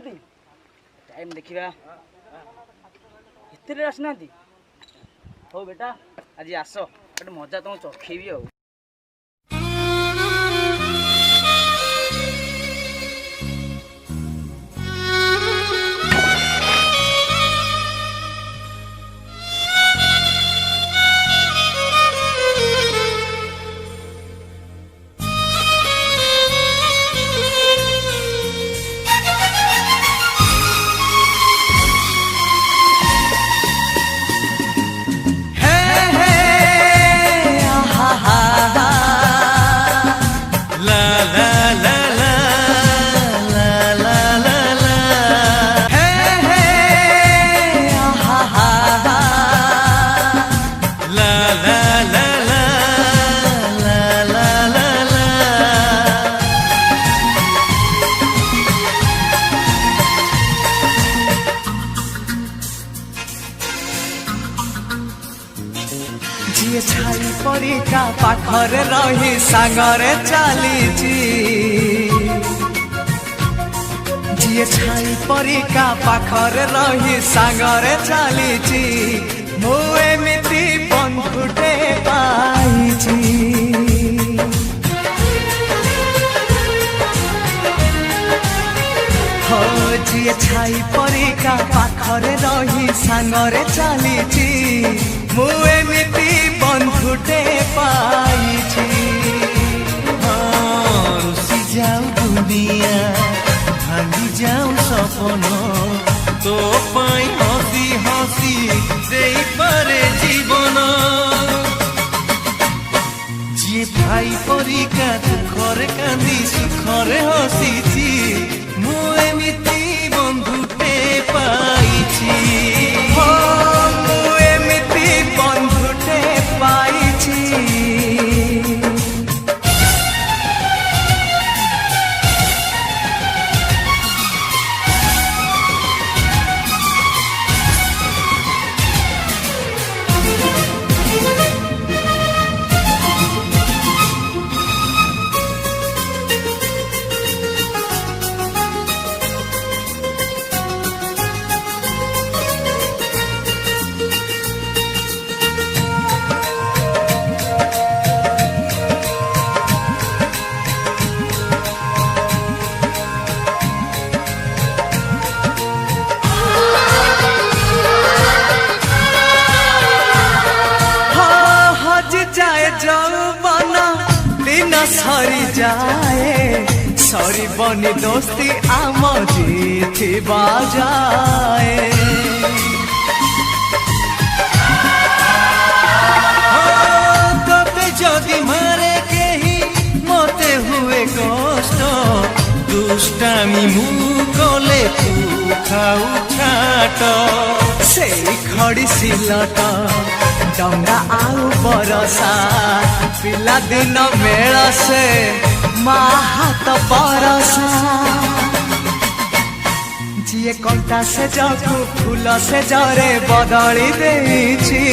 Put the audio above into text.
time देखा एत आसना हो बेटा आज आस गोटे मजा तुमको चखेबी आ जी छाई परिका पाखरे रही सांगरे चलीची जी छाई परिका पाखरे रही सांगरे चलीची मु एमिति बंधुटे पाइची हो जी छाई परिका पाखरे रही सांगरे चलीची मु एमिति बंधुटे पाइची रुसी जाऊ दुनिया भांगी जाऊ सपन तो पाई हसी हसी देई पारे जीवन जी भाई परिका दुखरे कांदी सुखरे हसीची मु एमिति बंधुटे पाइची सरी जाए सरी बनी दोस्ती आम जीती बाजाए तबे जदि मारे केही मते हुए कष्ट दुष्टामी मु कले तू खाऊ छाट से खड़ी सिलट डंगा आउ बरसा पिला दिन मेल से माँ हाथ बरसा जी कंटा से जगू फूल से जरे बदली देछि